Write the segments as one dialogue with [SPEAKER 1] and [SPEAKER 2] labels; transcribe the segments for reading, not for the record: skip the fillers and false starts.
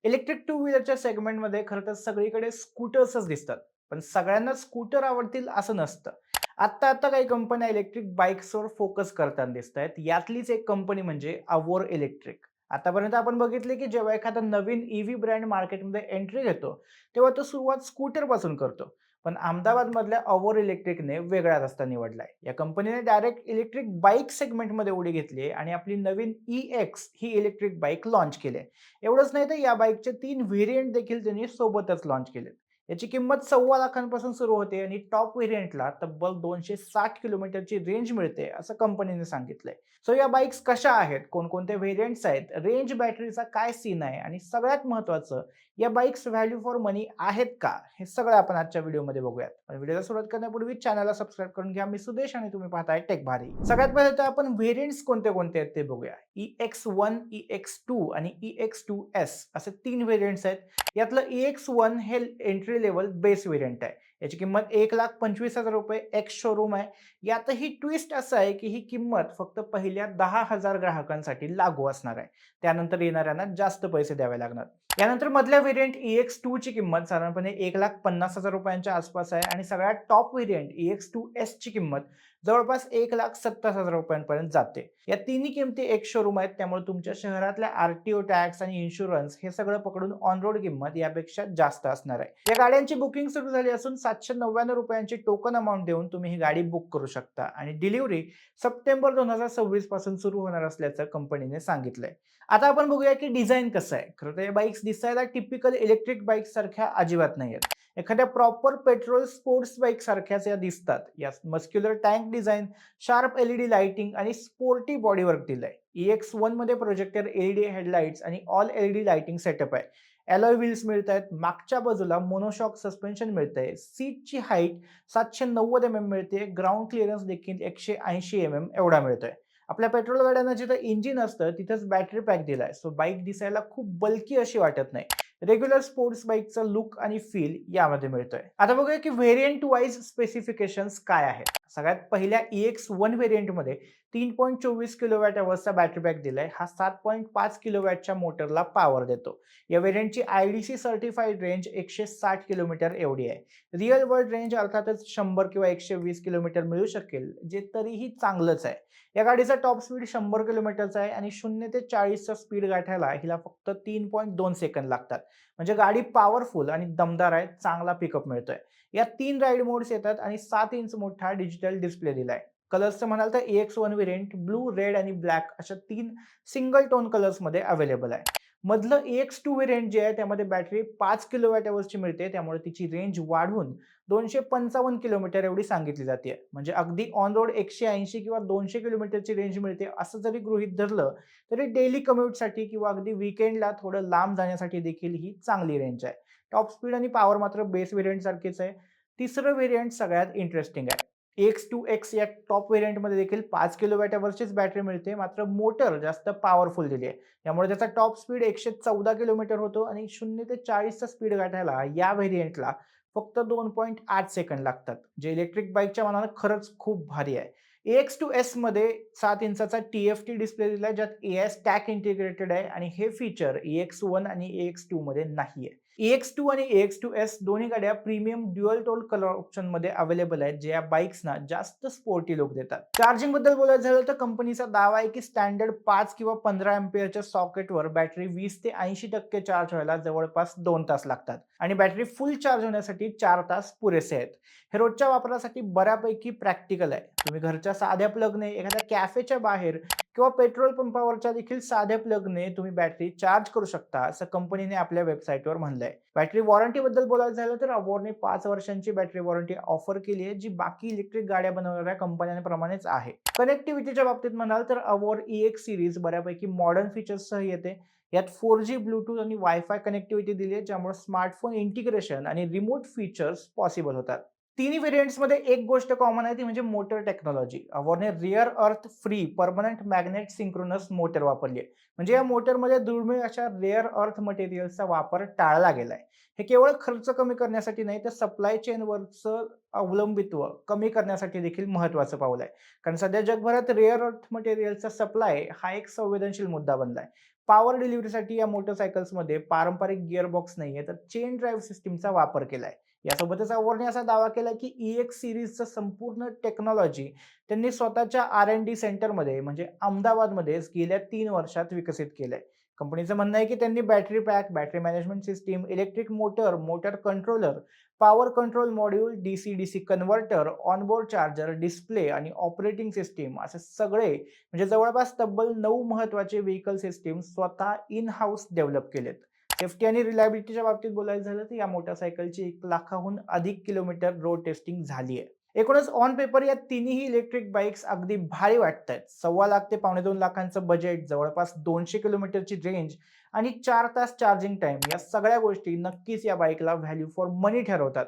[SPEAKER 1] Electric to व्हीलरच्या सेगमेंटमध्ये खरं तर सगळीकडे स्कूटर्सच दिसतात. पण सगळ्यांना स्कूटर आवडतील असं नसतं. आता काही कंपन्या इलेक्ट्रिक बाईक्सवर फोकस करताना दिसतायत. यातलीच एक कंपनी म्हणजे अवोर इलेक्ट्रिक. आतापर्यंत आपण बघितले की जेव्हा एखादा नवीन ईव्ही ब्रँड मार्केटमध्ये एंट्री घेतो, तेव्हा तो सुरुवात स्कूटरपासून करतो. पण अहमदाबादमधल्या अवोर इलेक्ट्रिकने वेगळा रस्ता निवडलाय. या कंपनीने डायरेक्ट इलेक्ट्रिक बाईक सेगमेंटमध्ये उडी घेतली आहे आणि आपली नवीन EX ही इलेक्ट्रिक बाईक लॉन्च केली आहे. एवढंच नाही तर या बाईकचे 3 व्हेरियंट देखील त्यांनी सोबतच लॉन्च केलेत. याची किंमत 1.25 लाखांपासून सुरू होते आणि टॉप व्हेरियंटला तब्बल 260 किलोमीटरची रेंज मिळते असं कंपनीने सांगितलंय. सो या बाईक्स कशा आहेत, कोणकोणते व्हेरियंट्स आहेत, रेंज बॅटरीचा काय सीन आहे आणि सगळ्यात महत्त्वाचं या बाईक्स व्हॅल्यू फॉर मनी आहेत का? हे सगळं आपण आजच्या व्हिडिओमध्ये बघूयात. पण व्हिडिओला सुरुवात करण्यापूर्वी चॅनलला सबस्क्राईब करून घ्या. मी सुदेश आणि तुम्ही पाहताय टेक भारी. सगळ्यात पहिले तर आपण व्हेरियंट्स कोणते आहेत ते बघूया. EX1, EX2 आणि EX2S असे 3 व्हेरियंट्स आहेत. यातलं EX1 हे एंट्री लेव्हल बेस व्हेरियंट आहे. याची किंमत ₹1,25,000 एक्स शोरूम आहे. यातही ट्विस्ट असं आहे, की ही किंमत फक्त पहिल्या 10,000 ग्राहकांसाठी लागू असणार आहे. त्यानंतर येणाऱ्यांना जास्त पैसे द्यावे लागणार. यानंतर मधल्या व्हेरियंट EX2 ची किंमत साधारणपणे ₹1,50,000 आसपास आहे आणि सगळ्यात टॉप व्हेरियंट EX2S ची किंमत जवळपास ₹1,70,000 पर्यंत जाते. या तिन्ही किमती एक शोरूम आहेत, त्यामुळे तुमच्या शहरातल्या आर-टी-ओ टॅक्स आणि इन्शुरन्स हे सगळं पकडून ऑन रोड किंमत यापेक्षा जास्त असणार आहे. या गाड्यांची बुकिंग सुरू झाली असून ₹799 टोकन अमाउंट देऊन तुम्ही ही गाडी बुक करू शकता आणि डिलिव्हरी सप्टेंबर 2026 पासून सुरू होणार असल्याचं कंपनीने सांगितलंय. आता आपण बघूया की डिझाइन कसं आहे. खरं तर या बाईक्स दिसायला टिपिकल इलेक्ट्रिक बाईक्स सारख्या अजिबात नाहीयेत. एखाद्या प्रॉपर पेट्रोल स्पोर्ट्स बाईक सारख्याच या दिसतात. यात muscular tank design, sharp LED lighting आणि स्पोर्टी बॉडीवर्क दिलंय. EX1 मध्ये प्रोजेक्टर LED हेडलाइट्स आणि ऑल LED लाइटिंग सेटअप आहे. अलॉय व्हील्स मिळतायत. मागच्या बाजूला मोनोशॉक सस्पेन्शन मिळतंय. सीटची हाईट 790 मिळते. ग्राउंड क्लिअरन्स देखील 180 एवढा मिळतोय. आपल्या पेट्रोल गाड्यांना जिथं इंजिन असतं तिथंच बॅटरी पॅक दिलाय. सो बाईक दिसायला खूप बल्की अशी वाटत नाही. रेग्युलर स्पोर्ट्स बाईकचा लुक आणि फील यामध्ये मिळतोय. आता बघूया की व्हेरियंट वाईज स्पेसिफिकेशन्स काय आहेत. सगळ्यात पहिल्या EX1 व्हेरियंटमध्ये 3.24 किलोवॅट अवर्सचा बॅटरी पॅक दिलाय. हा 7.5 किलोवॅटच्या मोटरला पॉवर देतो. या व्हेरियंटची IDC सर्टिफाईड रेंज 160 किलोमीटर एवढी आहे. रिअल वर्ल्ड रेंज अर्थातच 100 किंवा 120 किलोमीटर मिळू शकेल, जे तरीही चांगलंच आहे. या गाडीचा टॉप स्पीड 100 किलोमीटरचा आहे आणि 0 ते 40चा स्पीड गाठायला हिला फक्त 3.2 सेकंद लागतात. म्हणजे गाडी पॉवरफुल आणि दमदार आहे, चांगला पिकअप मिळतोय. यात 3 राईड मोड्स येतात आणि 7 इंच मोठा डिजिटल डिस्प्ले दिलाय. कलर्सचं म्हणाल तर EX1 व्हेरियंट ब्लू, रेड आणि ब्लॅक अशा 3 सिंगल टोन कलर्समध्ये अवेलेबल आहे. मधलं EX2 व्हेरियंट जे आहे त्यामध्ये बॅटरी 5 किलोवॅट अवर्सची मिळते, त्यामुळे तिची रेंज वाढून 255 किलोमीटर एवढी सांगितली जाते. म्हणजे अगदी ऑन रोड 180 किंवा 200 किलोमीटरची रेंज मिळते असं जरी गृहीत धरलं, तरी डेली कम्युटसाठी किंवा अगदी वीकेंडला थोडं लांब जाण्यासाठी देखील ही चांगली रेंज आहे. टॉप स्पीड आणि पॉवर मात्र बेस व्हेरियंट सारखीच आहे. तिसरं व्हेरियंट सगळ्यात इंटरेस्टिंग आहे. EX2X या टॉप व्हेरियंटमध्ये देखील 5 किलोवॅट अवर्सचीच बॅटरी मिळते, मात्र मोटर जास्त पॉवरफुल दिली आहे. त्यामुळे त्याचा टॉप स्पीड 114 किलोमीटर होतो आणि 0 ते 40चा स्पीड गाठायला या व्हेरियंटला फक्त 2.8 सेकंद लागतात, जे इलेक्ट्रिक बाईकच्या मानानं खरंच खूप भारी आहे. EX2S मध्ये 7 इंचाचा TFT डिस्प्ले दिलाय, ज्यात AI स्टॅक इंटिग्रेटेड आहे आणि हे फीचर EX1 आणि EX2 मध्ये नाहीये. EX2 आणि EX2S दोन्ही गाड्या प्रीमियम ड्युअल टोन कलर ऑप्शनमध्ये अवेलेबल आहेत, जे या बाईक्सना जास्त स्पोर्टी लुक देतात. चार्जिंग बद्दल बोलायचं झालं तर कंपनीचा दावा आहे की स्टँडर्ड 5 किंवा 15 अँपिअरच्या सॉकेटवर बॅटरी 20 ते 80% चार्ज व्हायला जवळपास 2 तास लागतात आणि बॅटरी फुल चार्ज होण्यासाठी 4 तास पुरेसे आहेत. हे रोजच्या वापरासाठी बऱ्यापैकी प्रॅक्टिकल आहे. तुम्ही घरच्या साध्या प्लगने, एखाद्या कॅफेच्या बाहेर किंवा पेट्रोल पंपावरच्या देखील साध्या प्लगने तुम्ही बॅटरी चार्ज करू शकता, असं कंपनीने आपल्या वेबसाईटवर म्हणलंय. बॅटरी वॉरंटी बद्दल बोलायचं झालं तर अवॉरने 5 वर्षांची बॅटरी वॉरंटी ऑफर केली आहे, जी बाकी इलेक्ट्रिक गाड्या बनवणाऱ्या कंपन्यांप्रमाणेच आहे. कनेक्टिव्हिटीच्या बाबतीत म्हणाल तर अवॉर EX सीरीज बऱ्यापैकी मॉडर्न फीचर्ससह येते. यात 4G, ब्लूटूथ आणि वायफाय कनेक्टिव्हिटी दिली आहे, ज्यामुळे स्मार्टफोन इंटिग्रेशन आणि रिमोट फीचर्स पॉसिबल होतात. तिन्ही व्हेरियंट्समध्ये एक गोष्ट कॉमन आहे, ती म्हणजे मोटर टेक्नॉलॉजी. अवॉरने रिअर अर्थ free permanent magnet synchronous motor वापरली आहे. म्हणजे या मोटरमध्ये दुर्मिळ अशा रेअर अर्थ मटेरियल्सचा वापर टाळला गेलाय. हे केवळ खर्च कमी करण्यासाठी नाही, तर सप्लाय चेनवरचं अवलंबित्व कमी करण्यासाठी देखील महत्त्वाचं पाऊल आहे. कारण सध्या जगभरात रेअर अर्थ मटेरियलचा सप्लाय हा एक संवेदनशील मुद्दा बनलाय. पॉवर डिलिव्हरीसाठी या मोटरसायकल्समध्ये पारंपरिक गिअरबॉक्स नाहीये, तर चेन ड्राईव्ह सिस्टीमचा वापर केलाय. यासोबतच अवॉरने असा दावा केला की EX सीरीजचं संपूर्ण टेक्नॉलॉजी त्यांनी स्वतःच्या R&D सेंटरमध्ये म्हणजे अहमदाबादमध्ये गेल्या 3 वर्षात विकसित केलंय. कंपनीचं म्हणणं आहे की त्यांनी battery pack, battery management system, electric motor, motor controller, power control module, DC-DC converter, onboard charger, display आणि ऑपरेटिंग सिस्टीम असे सगळे म्हणजे जवळपास तब्बल 9 महत्त्वाचे व्हेइकल सिस्टीम स्वतः इन हाऊस डेव्हलप केलेत. सेफ्टी आणि रिलायबिलिटीच्या बाबतीत बोलायचं झालं तर या मोटरसायकलची 1 लाखाहून अधिक किलोमीटर रोड टेस्टिंग झाली आहे. एकूणच ऑन पेपर या तिन्ही इलेक्ट्रिक बाईक्स अगदी भारी वाटतायत. 1.25 लाख ते पावणे 2 लाखांचं बजेट, जवळपास 200 किलोमीटरची रेंज आणि 4 तास चार्जिंग टाईम या सगळ्या गोष्टी नक्कीच या बाईकला व्हॅल्यू फॉर मनी ठरवतात.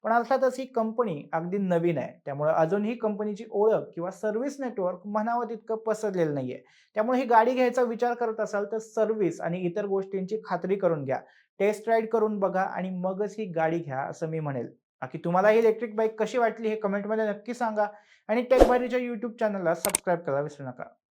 [SPEAKER 1] पण अर्थातच ही कंपनी अगदी नवीन आहे. त्यामुळे अजूनही कंपनीची ओळख किंवा सर्व्हिस नेटवर्क म्हणावं तितकं पसरलेलं नाहीये. त्यामुळे ही गाडी घ्यायचा विचार करत असाल तर सर्व्हिस आणि इतर गोष्टींची खात्री करून घ्या. टेस्ट राईड करून बघा आणि मगच ही गाडी घ्या असं मी म्हणेल. बाकी तुम्हाला ही इलेक्ट्रिक बाईक कशी वाटली हे कमेंटमध्ये नक्की सांगा आणि टेक भारीच्या YouTube चॅनलला सबस्क्राईब करायला विसरू नका.